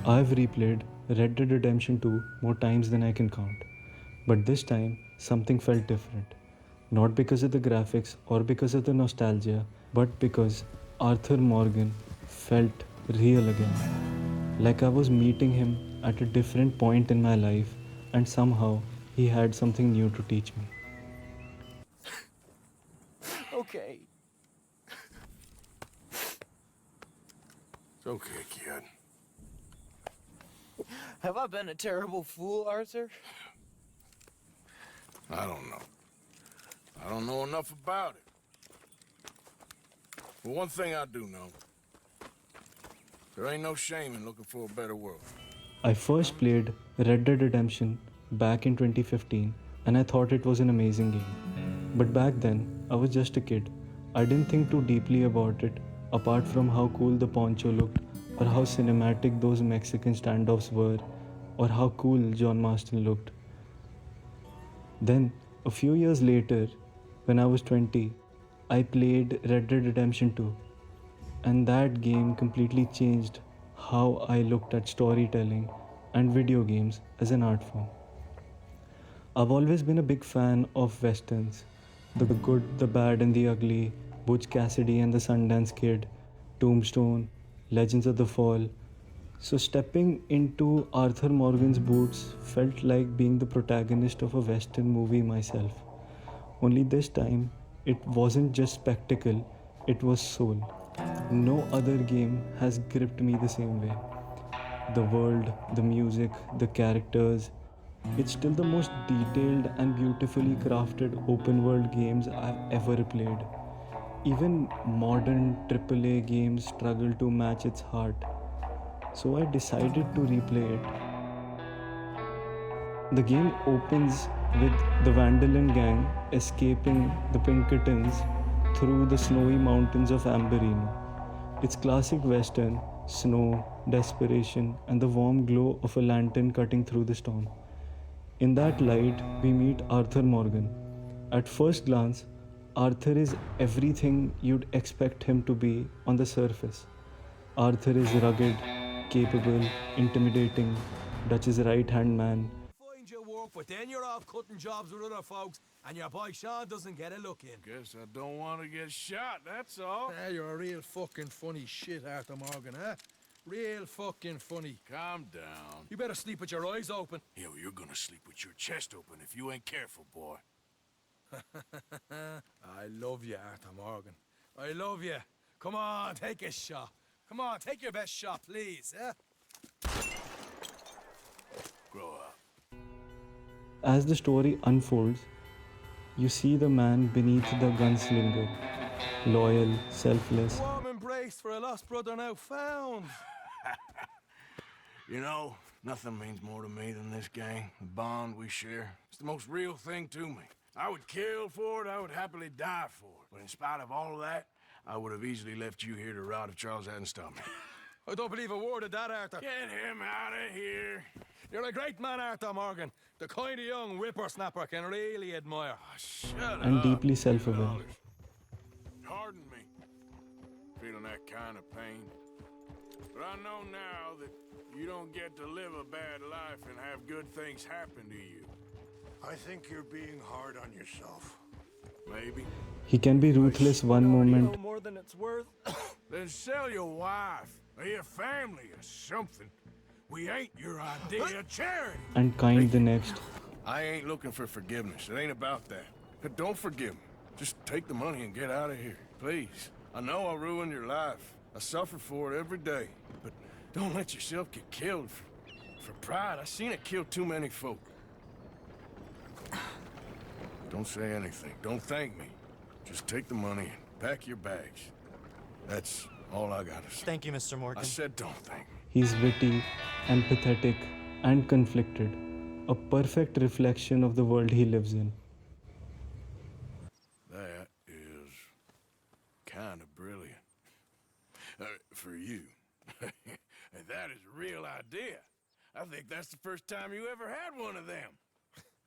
I've replayed Red Dead Redemption 2 more times than I can count. But this time, something felt different. Not because of the graphics or because of the nostalgia, but because Arthur Morgan felt real again. Like I was meeting him at a different point in my life, and somehow he had something new to teach me. Okay. It's okay, kid. Have I been a terrible fool, Arthur? I don't know. I don't know enough about it. But one thing I do know. There ain't no shame in looking for a better world. I first played Red Dead Redemption back in 2015 and I thought it was an amazing game. But back then, I was just a kid. I didn't think too deeply about it, apart from how cool the poncho looked, or how cinematic those Mexican standoffs were, or how cool John Marston looked. Then, a few years later, when I was 20, I played Red Dead Redemption 2, and that game completely changed how I looked at storytelling and video games as an art form. I've always been a big fan of westerns, the good, the bad, and the ugly, Butch Cassidy and the Sundance Kid, Tombstone, Legends of the Fall. So, stepping into Arthur Morgan's boots felt like being the protagonist of a western movie myself. Only this time, it wasn't just spectacle, it was soul. No other game has gripped me the same way. The world, the music, the characters. It's still the most detailed and beautifully crafted open world games I've ever played. Even modern AAA games struggle to match its heart. So I decided to replay it. The game opens with the Vandalin gang escaping the Pinkertons through the snowy mountains of Amberino. It's classic western, snow, desperation, and the warm glow of a lantern cutting through the storm. In that light, we meet Arthur Morgan. At first glance, Arthur is everything you'd expect him to be on the surface. Arthur is rugged, capable, intimidating, Dutch's right hand man. Find your work, but then you're off cutting jobs with other folks, and your boy Sean doesn't get a look in. Guess I don't want to get shot, that's all. You're a real fucking funny shit, Arthur Morgan, huh? Real fucking funny. Calm down. You better sleep with your eyes open. Yo, you're gonna sleep with your chest open if you ain't careful, boy. I love you, Arthur Morgan. I love you. Come on, take a shot. Come on, take your best shot, please, eh? Grow up. As the story unfolds, you see the man beneath the gunslinger, loyal, selfless, Warm embrace for a lost brother now found. You know, nothing means more to me than this gang, the bond we share. It's the most real thing to me. I would kill for it, I would happily die for it. But in spite of all of that, I would have easily left you here to rot if Charles hadn't stopped me. I don't believe a word of that, Arthur. Get him out of here. You're a great man, Arthur Morgan. The kind of young whippersnapper can really admire. Shut and up. deeply self-aware. Pardon me. Feeling that kind of pain. But I know now that you don't get to live a bad life and have good things happen to you. I think you're being hard on yourself. Maybe. He can be ruthless one moment No more than it's worth. Then sell your wife or your family or something. We ain't your idea of charity. and kind the next. I ain't looking for forgiveness. It ain't about that. But don't forgive me. Just take the money and get out of here, please. I know I ruined your life. I suffer for it every day. But don't let yourself get killed for pride. I seen it kill too many folk. Don't say anything. Don't thank me. Just take the money and pack your bags. That's all I gotta say. Thank you, Mr. Morgan. I said don't thank me. He's witty and pathetic and conflicted, a perfect reflection of the world he lives in. That is kind of brilliant. For you. And that is a real idea. I think that's the first time you ever had one of them.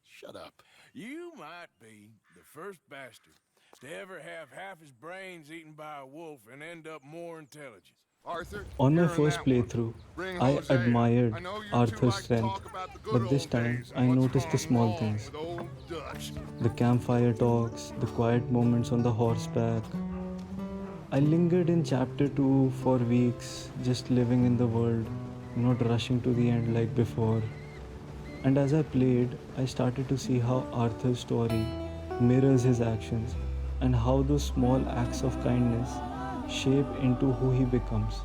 Shut up. You might be the first bastard to ever have half his brains eaten by a wolf and end up more intelligent. Arthur, On my you're in first that one. playthrough, Bring I Hosea. admired I know you two Arthur's like to strength, talk about the good but this old time days I and what's noticed the gone small wrong things. with old Dutch. The campfire talks, the quiet moments on the horseback. I lingered in chapter 2 for weeks, just living in the world, not rushing to the end like before. And as I played, I started to see how Arthur's story mirrors his actions and how those small acts of kindness shape into who he becomes.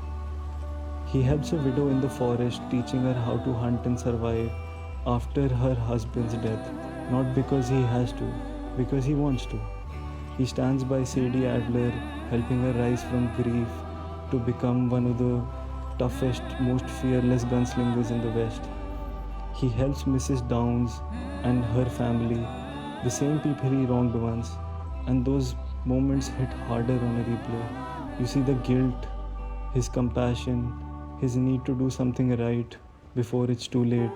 He helps a widow in the forest, teaching her how to hunt and survive after her husband's death, not because he has to, because he wants to. He stands by Sadie Adler, helping her rise from grief to become one of the toughest, most fearless gunslingers in the West. He helps Mrs. Downs and her family, the same people he wronged once, and those moments hit harder on a replay. You see the guilt, his compassion, his need to do something right before it's too late.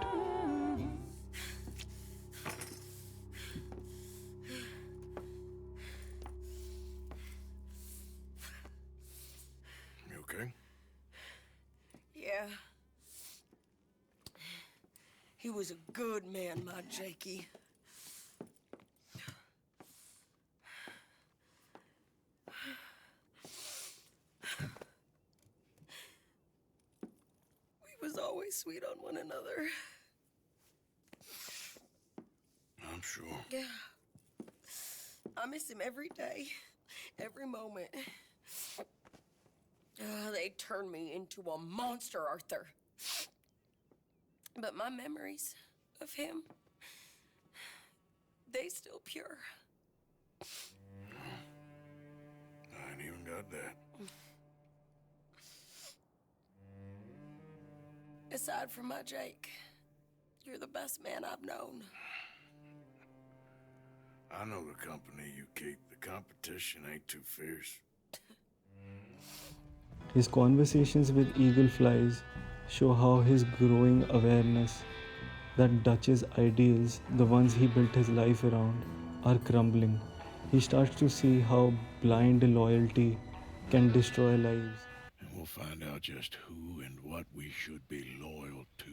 You okay? Yeah. He was a good man, my Jakey. We was always sweet on one another. I'm sure. Yeah. I miss him every day, every moment. They turned me into a monster, Arthur. But my memories of him, they still pure. I ain't even got that. Aside from my Jake, you're the best man I've known. I know the company you keep. The competition ain't too fierce. His conversations with eagle flies show how his growing awareness that Dutch's ideals, the ones he built his life around, are crumbling. He starts to see how blind loyalty can destroy lives. And we'll find out just who and what we should be loyal to.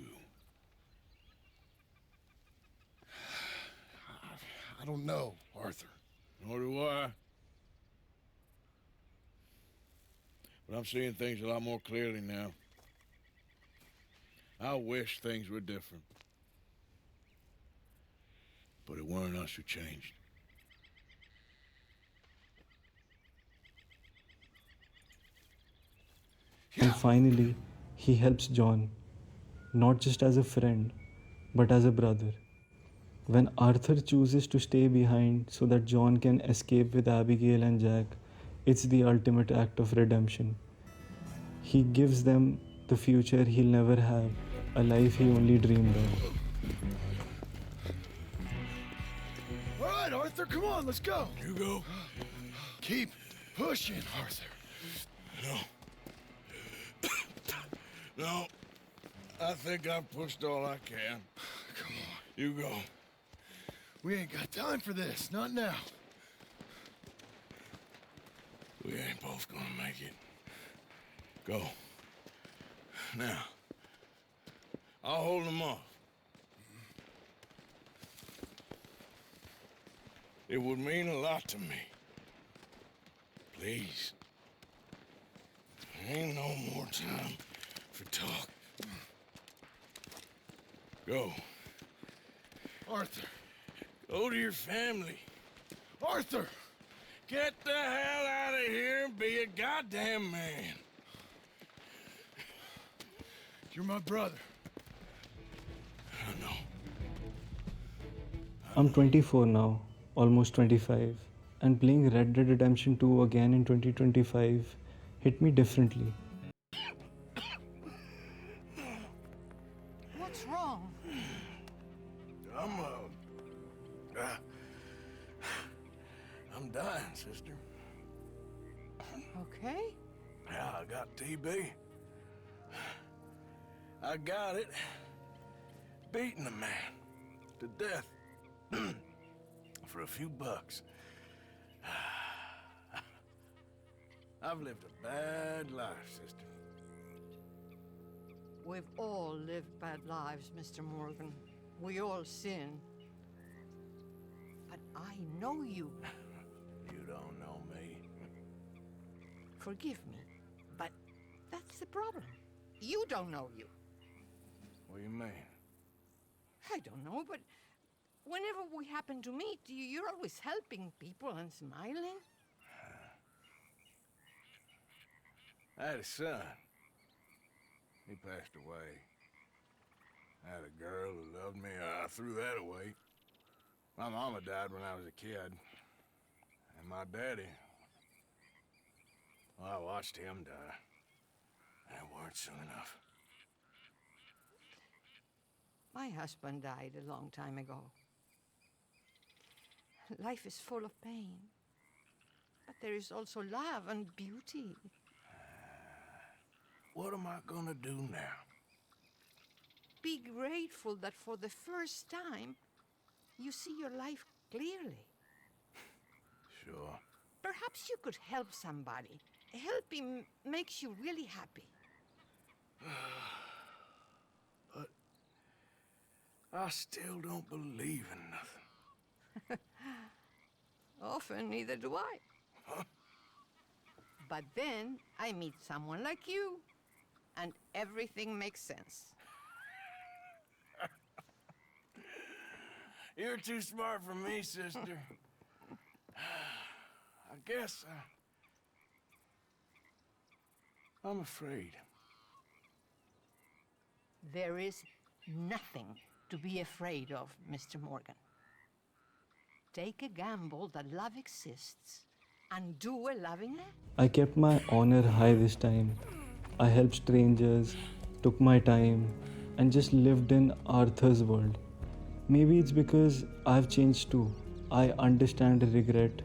I don't know, Arthur. Nor do I. But I'm seeing things a lot more clearly now. I wish things were different. But it weren't us who changed. And finally, he helps John, not just as a friend, but as a brother. When Arthur chooses to stay behind so that John can escape with Abigail and Jack, it's the ultimate act of redemption. He gives them the future he'll never have, a life he only dreamed of. All right, Arthur, come on, let's go. You go. Keep pushing, Arthur. No. No. I think I've pushed all I can. Come on. You go. We ain't got time for this, not now. We ain't both gonna make it. Go. Now. I'll hold them off. It would mean a lot to me. Please. There ain't no more time for talk. Go. Arthur. Go to your family. Arthur! Get the hell out of here and be a goddamn man. You're my brother. I know. I'm 24 now, almost 25, and playing Red Dead Redemption 2 again in 2025 hit me differently. What's wrong? I'm dying, sister. Okay. Yeah, I got TB. I got it. Beating a man to death for a few bucks. I've lived a bad life, sister. We've all lived bad lives, Mr. Morgan. We all sin. But I know you. You don't know me. Forgive me, but that's the problem. You don't know you. What do you mean? I don't know, but whenever we happen to meet, you're always helping people and smiling. I had a son. He passed away. I had a girl who loved me. I threw that away. My mama died when I was a kid. And my daddy, well, I watched him die. That weren't soon enough. My husband died a long time ago. Life is full of pain. But there is also love and beauty. What am I gonna do now? Be grateful that for the first time, you see your life clearly. Sure. Perhaps you could help somebody. Helping makes you really happy. But I still don't believe in nothing. Often, neither do I. But then I meet someone like you, and everything makes sense. You're too smart for me, sister. I guess I'm afraid. There is nothing to be afraid of, Mr. Morgan. Take a gamble that love exists and do a loving act. I kept my honor high this time. I helped strangers, took my time, and just lived in Arthur's world. Maybe it's because I've changed too. I understand regret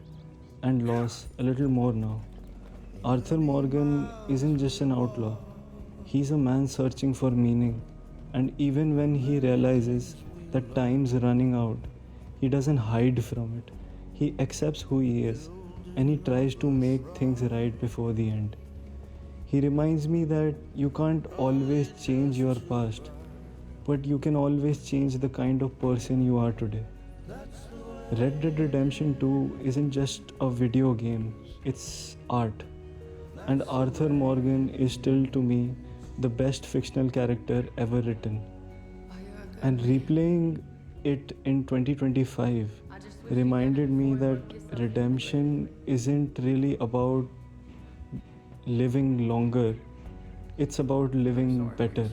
and loss a little more now. Arthur Morgan isn't just an outlaw. He's a man searching for meaning. And even when he realizes that time's running out, he doesn't hide from it. He accepts who he is and he tries to make things right before the end. He reminds me that you can't always change your past, but you can always change the kind of person you are today. Red Dead Redemption 2 isn't just a video game, it's art. And Arthur Morgan is still to me the best fictional character ever written. And replaying it in 2025 reminded me that redemption isn't really about living longer, it's about living better.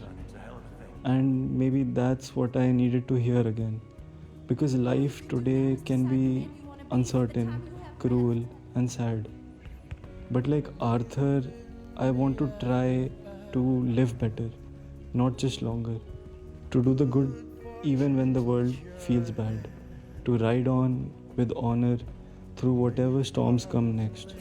And maybe that's what I needed to hear again. Because life today can be uncertain, cruel, and sad. But like Arthur, I want to try to live better, not just longer. To do the good even when the world feels bad. To ride on with honor through whatever storms come next.